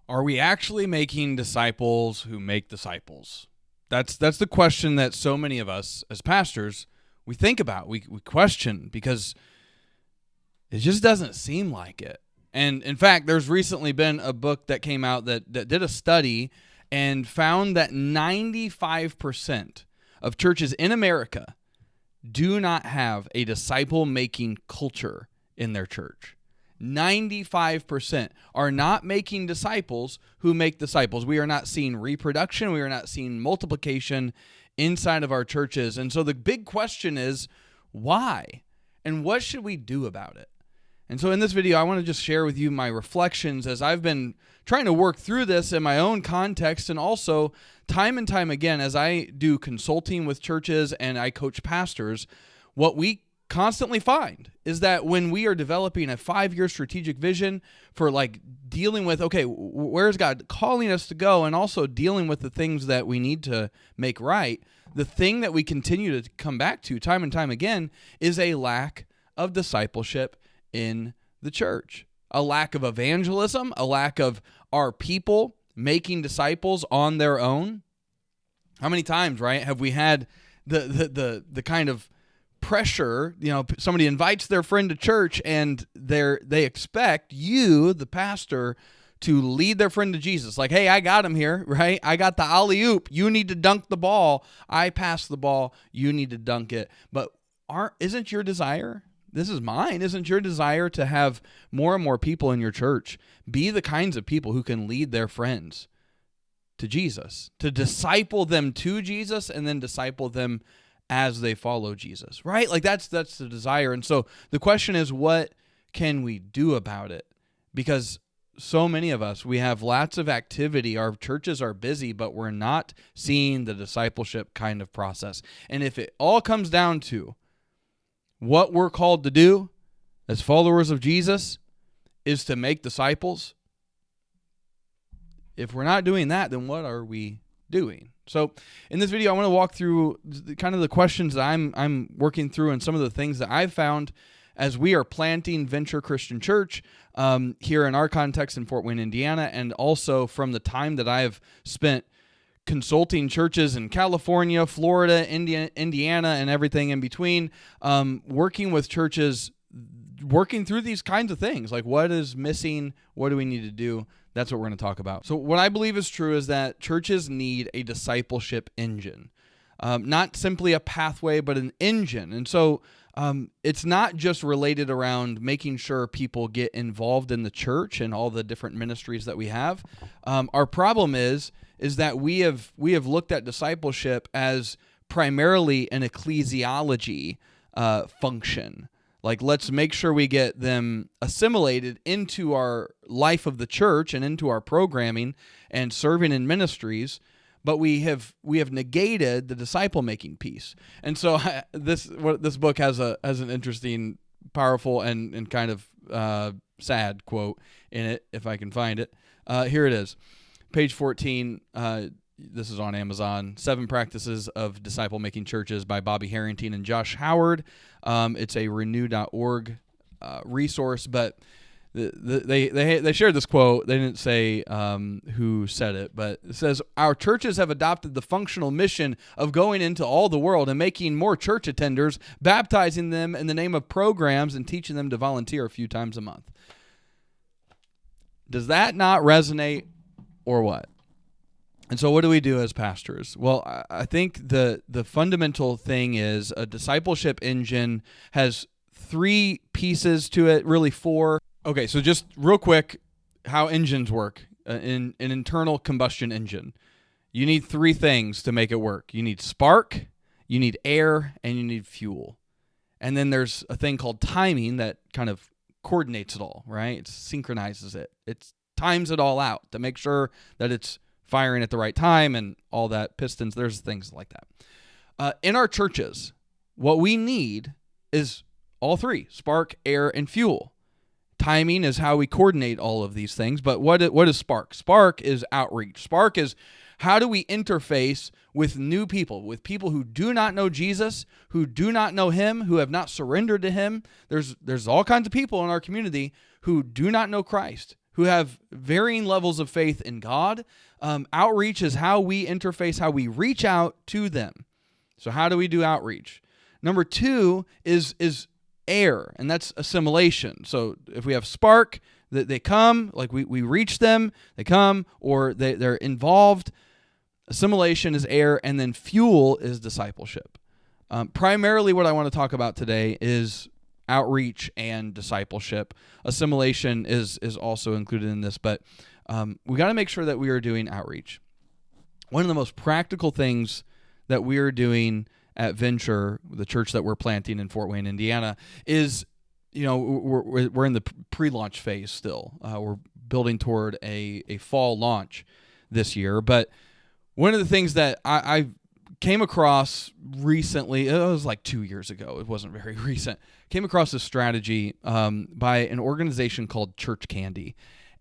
Are we actually making disciples who make disciples? That's the question that so many of us as pastors, we think about, we question, because it just doesn't seem like it. And in fact, there's recently been a book that came out that did a study and found that 95% of churches in America do not have a disciple-making culture in their church. 95% are not making disciples who make disciples. We are not seeing reproduction. We are not seeing multiplication inside of our churches. And so the big question is, why? And what should we do about it? And so in this video, I want to just share with you my reflections as I've been trying to work through this in my own context, and also time and time again as I do consulting with churches and I coach pastors, what we constantly find is that when we are developing a 5-year strategic vision for like dealing with, okay, where's God calling us to go, and also dealing with the things that we need to make right, the thing that we continue to come back to time and time again is a lack of discipleship in the church, a lack of evangelism, a lack of our people making disciples on their own. How many times, right, have we had the kind of pressure, somebody invites their friend to church and they expect you, the pastor, to lead their friend to Jesus. Like, hey, I got him here, right? I got the alley-oop. You need to dunk the ball. I passed the ball. You need to dunk it. But isn't your desire, this is mine, isn't your desire to have more and more people in your church be the kinds of people who can lead their friends to Jesus, to disciple them to Jesus, and then disciple them as they follow Jesus, right? Like that's the desire. And so the question is, what can we do about it? Because so many of us, we have lots of activity. Our churches are busy, but we're not seeing the discipleship kind of process. And if it all comes down to what we're called to do as followers of Jesus is to make disciples, if we're not doing that, then what are we doing? So in this video, I want to walk through kind of the questions that I'm working through and some of the things that I've found as we are planting Venture Christian Church here in our context in Fort Wayne, Indiana, and also from the time that I've spent consulting churches in California, Florida, Indiana, and everything in between, working with churches, working through these kinds of things, like what is missing, what do we need to do? That's what we're going to talk about. So what I believe is true is that churches need a discipleship engine, not simply a pathway, but an engine. And so it's not just related around making sure people get involved in the church and all the different ministries that we have. Our problem is that we have looked at discipleship as primarily an ecclesiology function. Like, let's make sure we get them assimilated into our life of the church and into our programming and serving in ministries, but we have negated the disciple making piece. And so this book has an interesting, powerful, and kind of sad quote in it, if I can find it. Here it is, page 14. This is on Amazon. 7 Practices of Disciple-Making Churches by Bobby Harrington and Josh Howard. It's a renew.org resource, but they shared this quote. They didn't say who said it, but it says, "Our churches have adopted the functional mission of going into all the world and making more church attenders, baptizing them in the name of programs, and teaching them to volunteer a few times a month." Does that not resonate, or what? And so what do we do as pastors? Well, I think the fundamental thing is a discipleship engine has 3 pieces to it, really 4. Okay, so just real quick, how engines work. In an internal combustion engine, you need 3 things to make it work. You need spark, you need air, and you need fuel. And then there's a thing called timing that kind of coordinates it all, right? It synchronizes it. It times it all out to make sure that it's firing at the right time and all that, pistons, there's things like that. In our churches, what we need is all 3, spark, air, and fuel. Timing is how we coordinate all of these things, but what is spark? Spark is outreach. Spark is how do we interface with new people, with people who do not know Jesus, who do not know him, who have not surrendered to him. There's all kinds of people in our community who do not know Christ, who have varying levels of faith in God. Outreach is how we interface, how we reach out to them. So how do we do outreach? Number 2 is air, and that's assimilation. So if we have spark, they come, like we reach them, they come, or they're involved. Assimilation is air, and then fuel is discipleship. Primarily what I want to talk about today is outreach and discipleship. Assimilation is also included in this, but we got to make sure that we are doing outreach. One of the most practical things that we are doing at Venture, the church that we're planting in Fort Wayne, Indiana, is, we're in the pre-launch phase still. We're building toward a fall launch this year, but one of the things that I came across recently, it was like 2 years ago, it wasn't very recent, came across this strategy by an organization called Church Candy.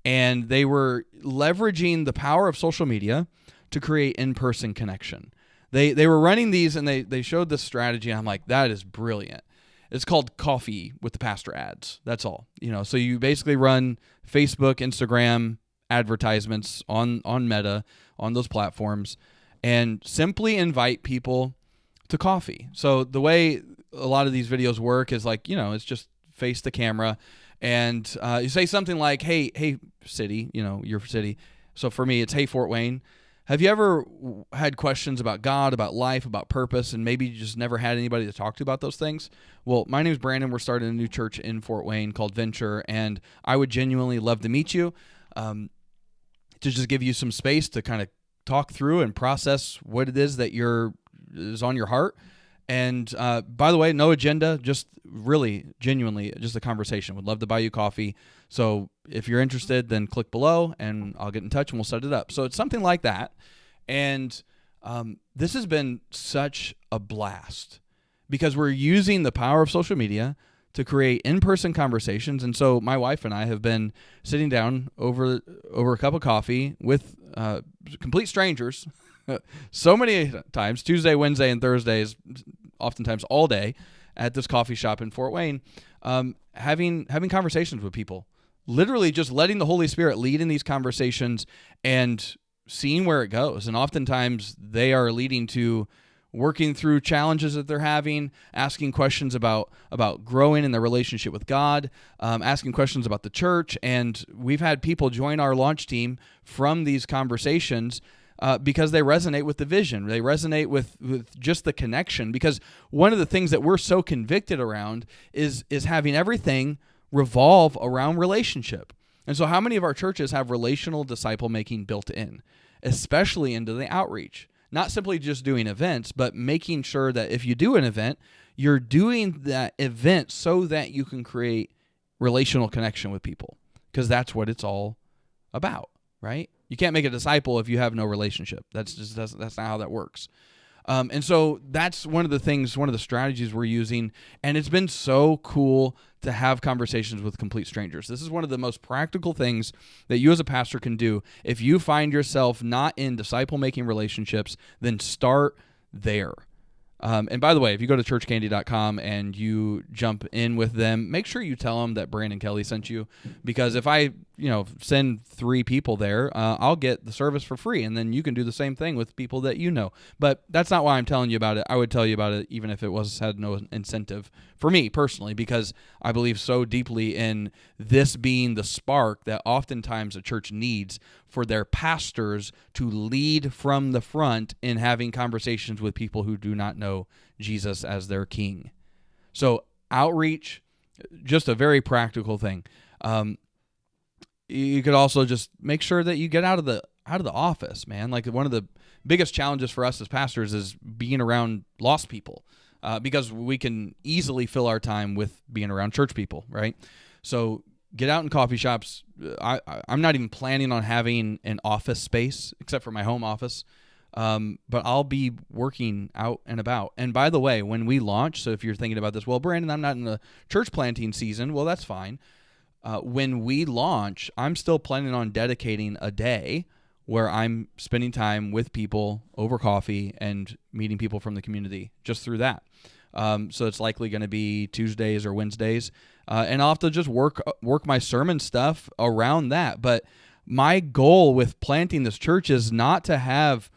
And they were leveraging the power of social media to create in-person connection. They were running these, and they showed this strategy, and I'm like, that is brilliant. It's called Coffee with the Pastor ads. That's all. So you basically run Facebook, Instagram advertisements on Meta, on those platforms, and simply invite people to coffee. So the way a lot of these videos work is like, it's just face the camera, and you say something like, hey, city, your city. So for me, it's, hey, Fort Wayne, have you ever had questions about God, about life, about purpose, and maybe you just never had anybody to talk to about those things? Well, my name is Brandon. We're starting a new church in Fort Wayne called Venture, and I would genuinely love to meet you, to just give you some space to kind of talk through and process what it is that is on your heart. And by the way, no agenda, just really, genuinely, just a conversation. Would love to buy you coffee. So if you're interested, then click below and I'll get in touch and we'll set it up. So it's something like that. And this has been such a blast because we're using the power of social media to create in-person conversations. And so my wife and I have been sitting down over a cup of coffee with complete strangers so many times, Tuesday, Wednesday, and Thursdays, oftentimes all day at this coffee shop in Fort Wayne, having conversations with people, literally just letting the Holy Spirit lead in these conversations and seeing where it goes. And oftentimes they are leading to working through challenges that they're having, asking questions about growing in their relationship with God, asking questions about the church. And we've had people join our launch team from these conversations because they resonate with the vision. They resonate with just the connection. Because one of the things that we're so convicted around is having everything revolve around relationship. And so how many of our churches have relational disciple making built in, especially into the outreach? Not simply just doing events, but making sure that if you do an event, you're doing that event so that you can create relational connection with people, because that's what it's all about, right? You can't make a disciple if you have no relationship. That's not how that works. And so that's one of the strategies we're using, and it's been so cool to have conversations with complete strangers. This is one of the most practical things that you as a pastor can do. If you find yourself not in disciple-making relationships, then start there. And by the way, if you go to churchcandy.com and you jump in with them, make sure you tell them that Brandon Kelly sent you, because if I, send 3 people there, I'll get the service for free, and then you can do the same thing with people that you know. But that's not why I'm telling you about it. I would tell you about it even if it had no incentive for me personally, because I believe so deeply in this being the spark that oftentimes a church needs for their pastors to lead from the front in having conversations with people who do not know Jesus as their king. So outreach, just a very practical thing. You could also just make sure that you get out of the office, man. Like, one of the biggest challenges for us as pastors is being around lost people, because we can easily fill our time with being around church people, right? So get out in coffee shops. I'm not even planning on having an office space except for my home office, but I'll be working out and about. And by the way, when we launch, so if you're thinking about this, well, Brandon, I'm not in the church planting season. Well, that's fine. When we launch, I'm still planning on dedicating a day where I'm spending time with people over coffee and meeting people from the community just through that. So it's likely going to be Tuesdays or Wednesdays. and I'll have to just work my sermon stuff around that. But my goal with planting this church is not to have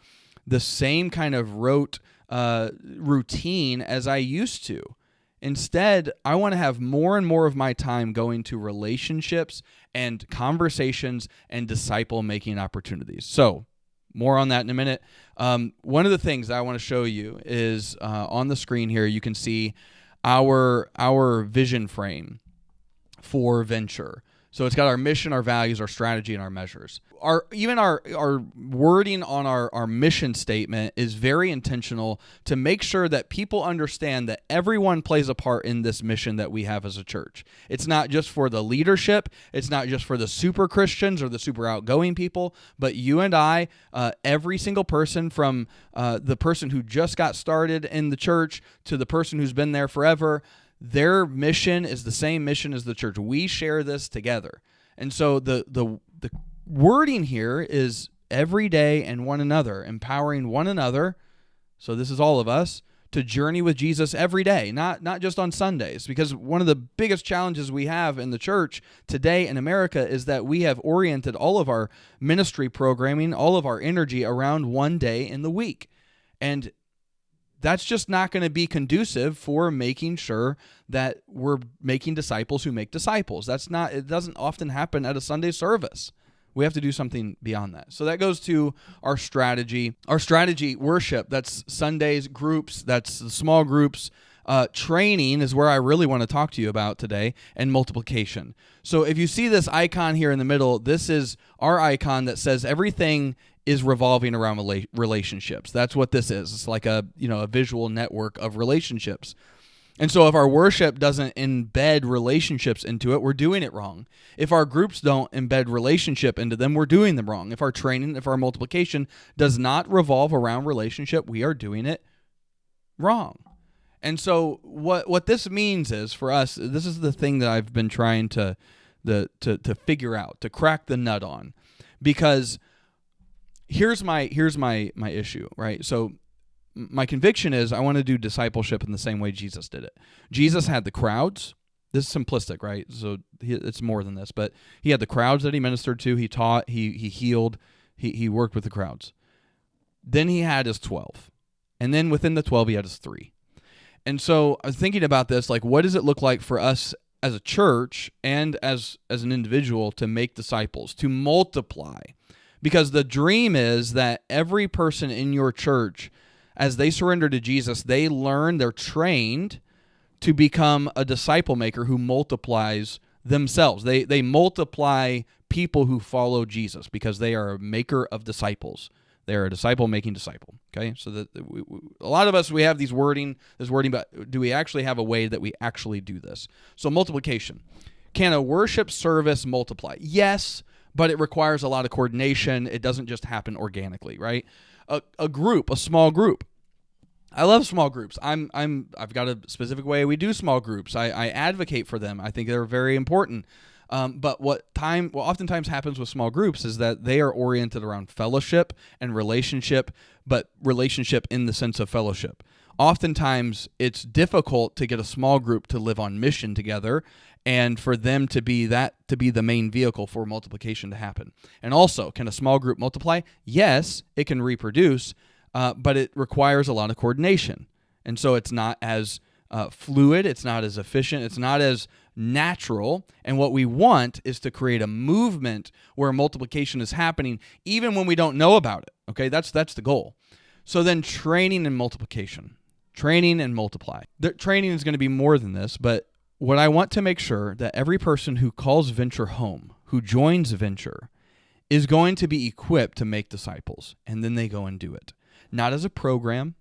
the same kind of rote routine as I used to. Instead, I want to have more and more of my time going to relationships and conversations and disciple-making opportunities. So, more on that in a minute. One of the things that I want to show you is on the screen here, you can see our vision frame for Venture. So it's got our mission, our values, our strategy, and our measures. Our wording on our mission statement is very intentional to make sure that people understand that everyone plays a part in this mission that we have as a church. It's not just for the leadership. It's not just for the super Christians or the super outgoing people, but you and I, every single person, from the person who just got started in the church to the person who's been there forever, their mission is the same mission as the church. We share this together. And so the wording here is every day and one another, empowering one another, so this is all of us, to journey with Jesus every day, not just on Sundays. Because one of the biggest challenges we have in the church today in America is that we have oriented all of our ministry programming, all of our energy around one day in the week. And that's just not going to be conducive for making sure that we're making disciples who make disciples. It doesn't often happen at a Sunday service. We have to do something beyond that. So that goes to our strategy. Our strategy, worship, that's Sundays, groups, that's the small groups. Training is where I really want to talk to you about today, and multiplication. So if you see this icon here in the middle, this is our icon that says everything is revolving around relationships. That's what this is. It's like a visual network of relationships. And so if our worship doesn't embed relationships into it, we're doing it wrong. If our groups don't embed relationship into them, we're doing them wrong. If our training, if our multiplication does not revolve around relationship, we are doing it wrong. And so what this means is, for us, this is the thing that I've been trying to figure out, to crack the nut on. Because here's my issue, right? So my conviction is I want to do discipleship in the same way Jesus did it. Jesus had the crowds. This is simplistic, right? So it's more than this, but he had the crowds that he ministered to. He taught, he healed, he worked with the crowds. Then he had his 12. And then within the 12, he had his 3. And so I was thinking about this, like, what does it look like for us as a church and as an individual to make disciples, to multiply? Because the dream is that every person in your church, as they surrender to Jesus, they learn, they're trained to become a disciple maker who multiplies themselves. They multiply people who follow Jesus because they are a maker of disciples. They are a disciple-making disciple. Okay, so that a lot of us, we have this wording, but do we actually have a way that we actually do this? So multiplication. Can a worship service multiply? Yes, but it requires a lot of coordination. It doesn't just happen organically, right? A group, a small group. I love small groups. I've got a specific way we do small groups. I advocate for them. I think they're very important. But what oftentimes happens with small groups is that they are oriented around fellowship and relationship, but relationship in the sense of fellowship. Oftentimes, it's difficult to get a small group to live on mission together, and for them to be the main vehicle for multiplication to happen. And also, can a small group multiply? Yes, it can reproduce, but it requires a lot of coordination. And so it's not as fluid, it's not as efficient, it's not as natural. And what we want is to create a movement where multiplication is happening even when we don't know about it. Okay, that's the goal. So then training and multiplication. Training and multiply. The training is going to be more than this, but what I want to make sure that every person who calls Venture home, who joins Venture, is going to be equipped to make disciples, and then they go and do it. Not as a program,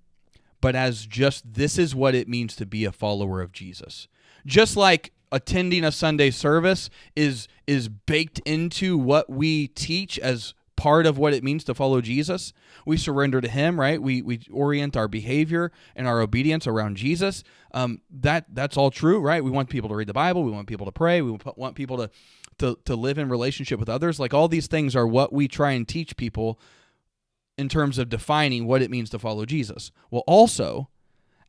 but as just this is what it means to be a follower of Jesus. Just like attending a Sunday service is baked into what we teach as part of what it means to follow Jesus. We surrender to him, right? We orient our behavior and our obedience around Jesus. That's all true, right? We want people to read the Bible. We want people to pray. We want people to live in relationship with others. Like, all these things are what we try and teach people in terms of defining what it means to follow Jesus. Well, also,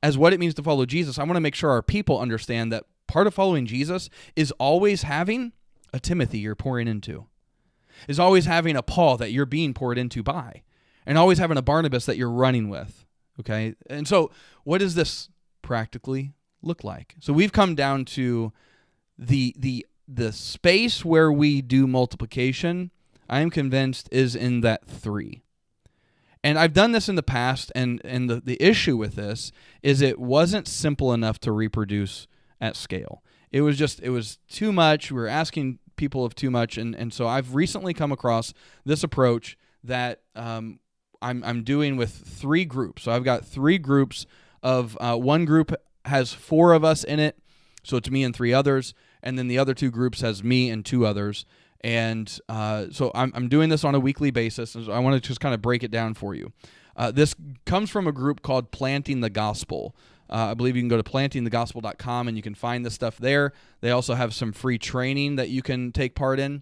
as what it means to follow Jesus, I want to make sure our people understand that part of following Jesus is always having a Timothy you're pouring into, is always having a Paul that you're being poured into by, and always having a Barnabas that you're running with, okay? And so what does this practically look like? So we've come down to the space where we do multiplication, I am convinced, is in that 3. And I've done this in the past, and the issue with this is it wasn't simple enough to reproduce at scale. It was too much. We were asking people of too much, and so I've recently come across this approach that I'm doing with 3 groups. So I've got 3 groups of one group has 4 of us in it, so it's me and 3 others, and then the other 2 groups has me and 2 others. And so I'm doing this on a weekly basis, and so I want to just kind of break it down for you. This comes from a group called Planting the Gospel. I believe you can go to plantingthegospel.com and you can find this stuff there. They also have some free training that you can take part in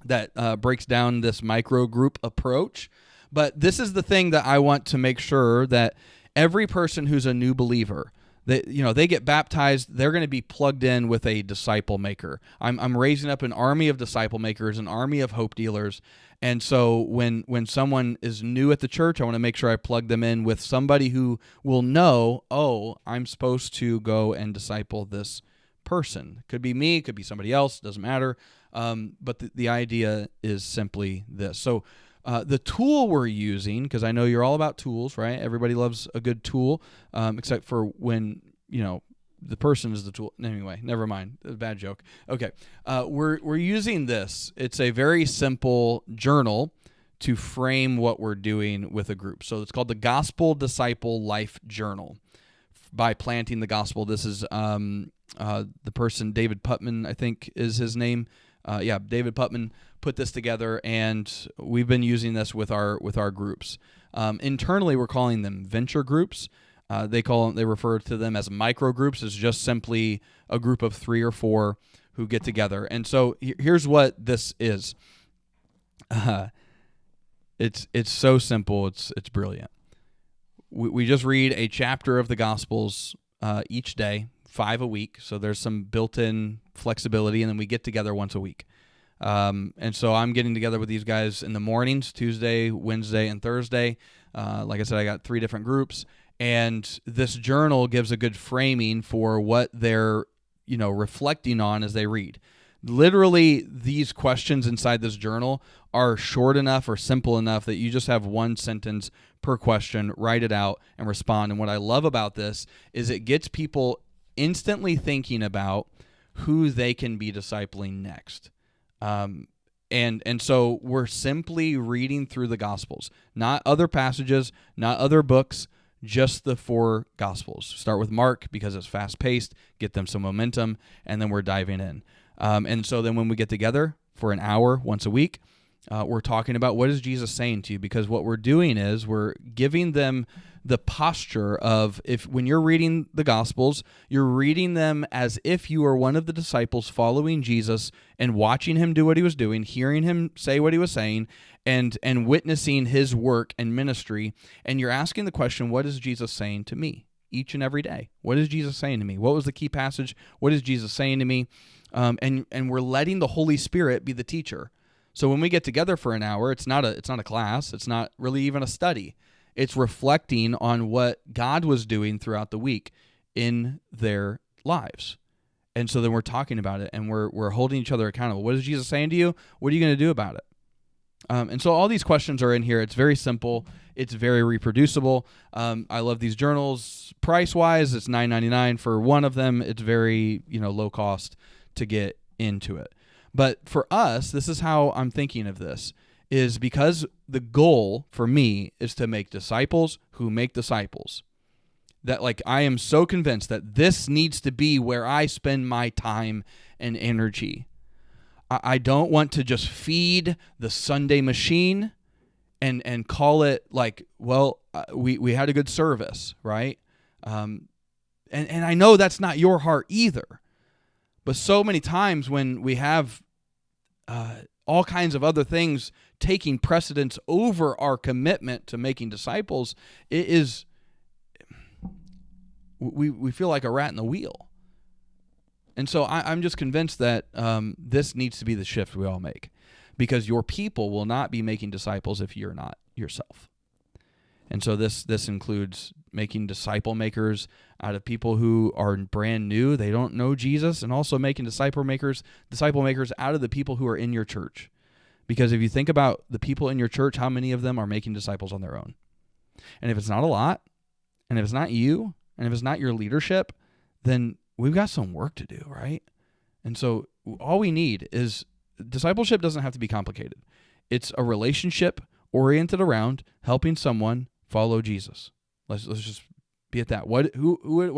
that breaks down this micro group approach. But this is the thing that I want to make sure that every person who's a new believer, they get baptized, they're going to be plugged in with a disciple maker. I'm raising up an army of disciple makers, an army of hope dealers. And so when someone is new at the church, I want to make sure I plug them in with somebody who will know, oh, I'm supposed to go and disciple this person. Could be me, could be somebody else, doesn't matter. But the idea is simply this. So the tool we're using, because I know you're all about tools, right? Everybody loves a good tool, except for when, the person is the tool. Anyway, never mind. A bad joke. Okay. We're using this. It's a very simple journal to frame what we're doing with a group. So it's called the Gospel Disciple Life Journal by Planting the Gospel. This is the person, David Putman, I think is his name. David Putman put this together, and we've been using this with our groups. Internally, we're calling them venture groups. They refer to them as micro groups. It's just simply a group of 3 or 4 who get together. And so here's what this is. It's so simple. It's brilliant. We just read a chapter of the Gospels each day, 5 a week. So there's some built-in flexibility, and then we get together once a week. And so I'm getting together with these guys in the mornings, Tuesday, Wednesday, and Thursday. Like I said, I got 3 different groups, and this journal gives a good framing for what they're, reflecting on as they read. Literally, these questions inside this journal are short enough or simple enough that you just have 1 sentence per question, write it out, and respond. And what I love about this is it gets people instantly thinking about who they can be discipling next. And so we're simply reading through the Gospels, not other passages, not other books, just the 4 Gospels. Start with Mark because it's fast-paced, get them some momentum, and then we're diving in. And so then when we get together for an hour once a week, we're talking about what is Jesus saying to you, because what we're doing is we're giving them the posture of, when you're reading the Gospels, you're reading them as if you are one of the disciples following Jesus and watching him do what he was doing, hearing him say what he was saying, and witnessing his work and ministry. And you're asking the question, what is Jesus saying to me each and every day? What is Jesus saying to me? What was the key passage? What is Jesus saying to me? And we're letting the Holy Spirit be the teacher. So when we get together for an hour, it's not a class. It's not really even a study. It's reflecting on what God was doing throughout the week in their lives. And so then we're talking about it, and we're holding each other accountable. What is Jesus saying to you? What are you going to do about it? And so all these questions are in here. It's very simple. It's very reproducible. I love these journals. Price-wise, it's $9.99 for one of them. It's very low cost to get into it. But for us, this is how I'm thinking of this, is because the goal for me is to make disciples who make disciples. That I am so convinced that this needs to be where I spend my time and energy. I don't want to just feed the Sunday machine and call it we had a good service, right? And I know that's not your heart either. But so many times when we have all kinds of other things taking precedence over our commitment to making disciples, we feel like a rat in the wheel. And so I'm just convinced that this needs to be the shift we all make, because your people will not be making disciples if you're not yourself. And so this includes making disciple makers out of people who are brand new, they don't know Jesus, and also making disciple makers out of the people who are in your church. Because if you think about the people in your church, how many of them are making disciples on their own? And if it's not a lot, and if it's not you, and if it's not your leadership, then we've got some work to do, right? And so all we need is, discipleship doesn't have to be complicated. It's a relationship oriented around helping someone follow Jesus. Let's just be at that. What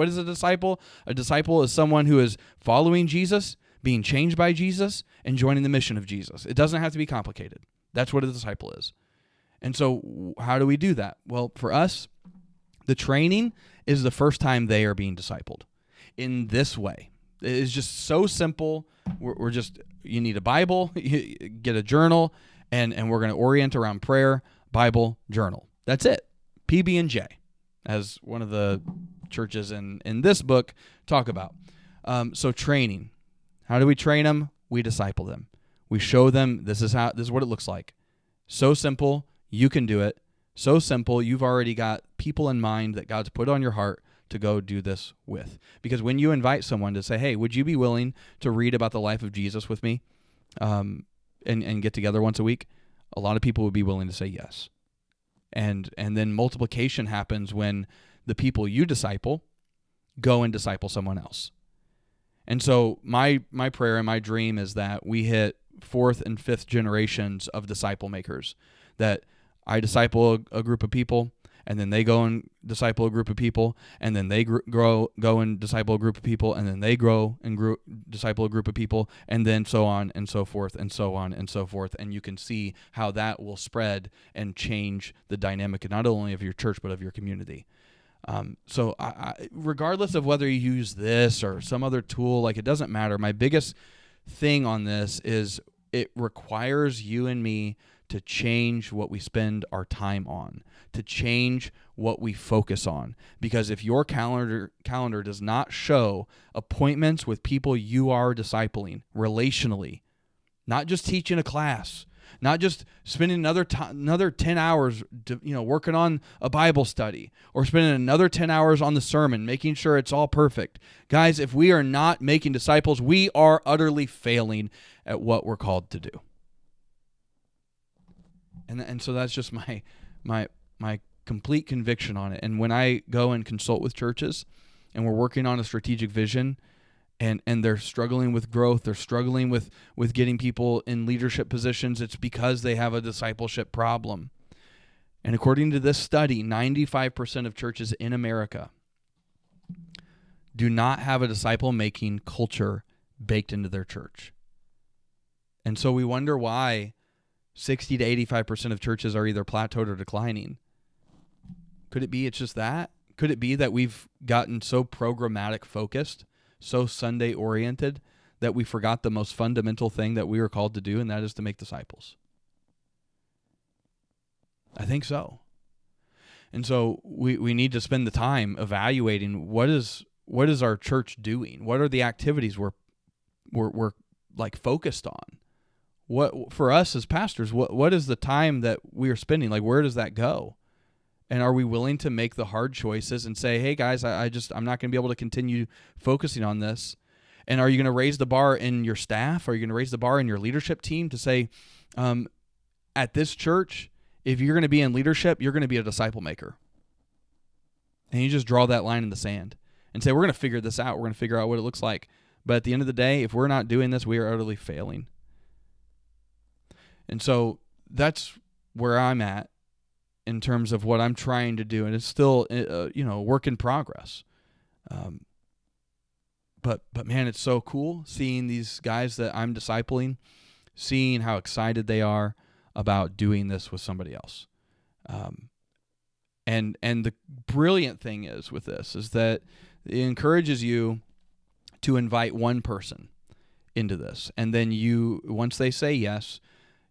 is a disciple? A disciple is someone who is following Jesus, being changed by Jesus, and joining the mission of Jesus. It doesn't have to be complicated. That's what a disciple is. And so how do we do that? Well, for us, the training is the first time they are being discipled in this way. It is just so simple. You need a Bible, you get a journal, and we're going to orient around prayer, Bible, journal. That's it. PB&J, as one of the churches in this book talk about. So training. How do we train them? We disciple them. We show them this is what it looks like. So simple, you can do it. So simple, you've already got people in mind that God's put on your heart to go do this with. Because when you invite someone to say, hey, would you be willing to read about the life of Jesus with me and get together once a week? A lot of people would be willing to say yes. And then multiplication happens when the people you disciple go and disciple someone else. And so my prayer and my dream is that we hit 4th and 5th generations of disciple makers, that I disciple a group of people, and then they go and disciple a group of people, and then they go and disciple a group of people, and then they grow and disciple a group of people, and then so on and so forth and so on and so forth. And you can see how that will spread and change the dynamic not only of your church but of your community. So regardless of whether you use this or some other tool, like, it doesn't matter. My biggest thing on this is it requires you and me to change what we spend our time on, to change what we focus on. Because if your calendar does not show appointments with people you are discipling relationally, not just teaching a class, not just spending another 10 hours working on a Bible study, or spending another 10 hours on the sermon, making sure it's all perfect. Guys, if we are not making disciples, we are utterly failing at what we're called to do. And so that's just my complete conviction on it. And when I go and consult with churches and we're working on a strategic vision, and they're struggling with growth, they're struggling with getting people in leadership positions, it's because they have a discipleship problem. And according to this study, 95% of churches in America do not have a disciple-making culture baked into their church. And so we wonder why 60 to 85% of churches are either plateaued or declining. Could it be it's just that? Could it be that we've gotten so programmatic focused, so Sunday oriented, that we forgot the most fundamental thing that we were called to do, and that is to make disciples? I think so. And so we need to spend the time evaluating what is our church doing? What are the activities we're like focused on? What, for us as pastors, what is the time that we are spending? Like, where does that go? And are we willing to make the hard choices and say, hey guys, I'm not going to be able to continue focusing on this? And are you going to raise the bar in your staff? Are you going to raise the bar in your leadership team to say, at this church, if you're going to be in leadership, you're going to be a disciple maker? And you just draw that line in the sand and say, we're going to figure this out. We're going to figure out what it looks like. But at the end of the day, if we're not doing this, we are utterly failing. And so that's where I'm at in terms of what I'm trying to do. And it's still, work in progress. But man, it's so cool seeing these guys that I'm discipling, seeing how excited they are about doing this with somebody else. And the brilliant thing is with this is that it encourages you to invite one person into this. And then once they say yes,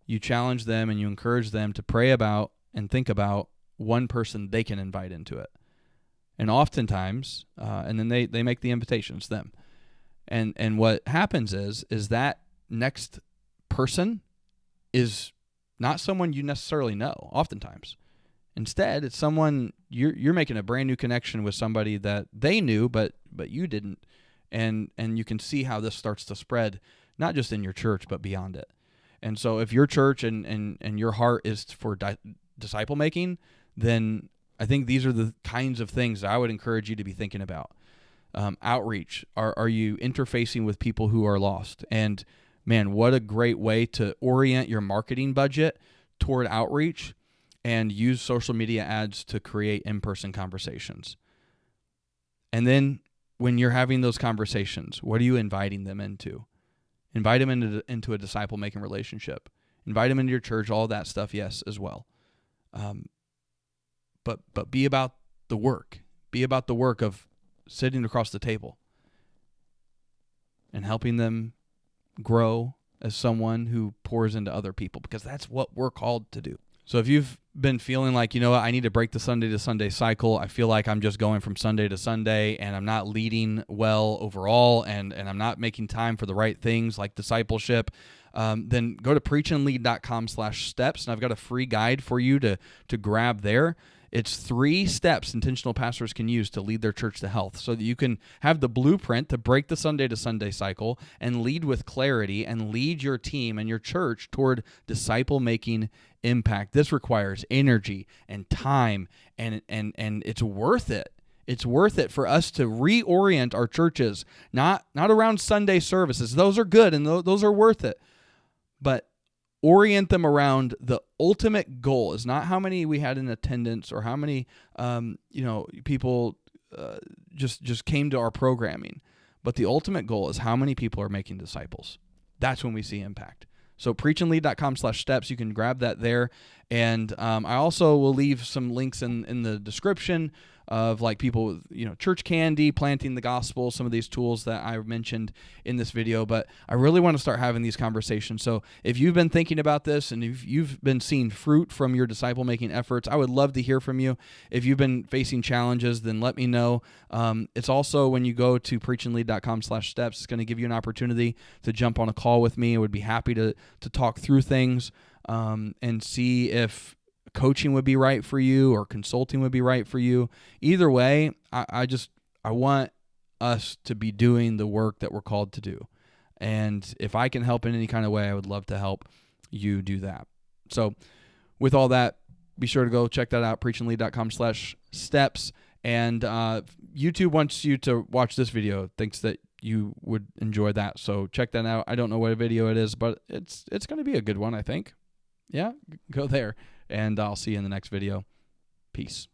you challenge them and you encourage them to pray about and think about one person they can invite into it. And oftentimes, and then they make the invitations, them. And what happens is that next person is not someone you necessarily know oftentimes. Instead, it's someone you're making a brand new connection with, somebody that they knew but you didn't. And you can see how this starts to spread, not just in your church but beyond it. And so if your church and your heart is for disciple making, then I think these are the kinds of things I would encourage you to be thinking about. Outreach. Are you interfacing with people who are lost? And man, what a great way to orient your marketing budget toward outreach and use social media ads to create in-person conversations. And then when you're having those conversations, what are you inviting them into? Invite them into a disciple-making relationship. Invite them into your church, all that stuff, yes, as well. But be about the work. Be about the work of sitting across the table and helping them grow as someone who pours into other people, because that's what we're called to do. So if you've been feeling like, you know what, I need to break the Sunday to Sunday cycle, I feel like I'm just going from Sunday to Sunday and I'm not leading well overall and I'm not making time for the right things like discipleship, then go to preachandlead.com/steps, and I've got a free guide for you to grab there. It's 3 steps intentional pastors can use to lead their church to health, so that you can have the blueprint to break the Sunday to Sunday cycle and lead with clarity and lead your team and your church toward disciple-making impact. This requires energy and time, and it's worth it. It's worth it for us to reorient our churches, not around Sunday services. Those are good and those are worth it, but orient them around the ultimate goal. Is not how many we had in attendance or how many people just came to our programming, but the ultimate goal is how many people are making disciples. That's when we see impact. So preachandlead.com/steps, you can grab that there. And I also will leave some links in the description of like people, church candy, planting the gospel, some of these tools that I mentioned in this video. But I really want to start having these conversations. So if you've been thinking about this and if you've been seeing fruit from your disciple-making efforts, I would love to hear from you. If you've been facing challenges, then let me know. It's also, when you go to preachandlead.com/steps, it's going to give you an opportunity to jump on a call with me. I would be happy to talk through things and see if coaching would be right for you or consulting would be right for you. Either way, I want us to be doing the work that we're called to do. And if I can help in any kind of way, I would love to help you do that. So with all that, be sure to go check that out, preachandlead.com/steps. And YouTube wants you to watch this video, thinks that you would enjoy that. So check that out. I don't know what video it is, but it's going to be a good one, I think. Yeah, go there. And I'll see you in the next video. Peace.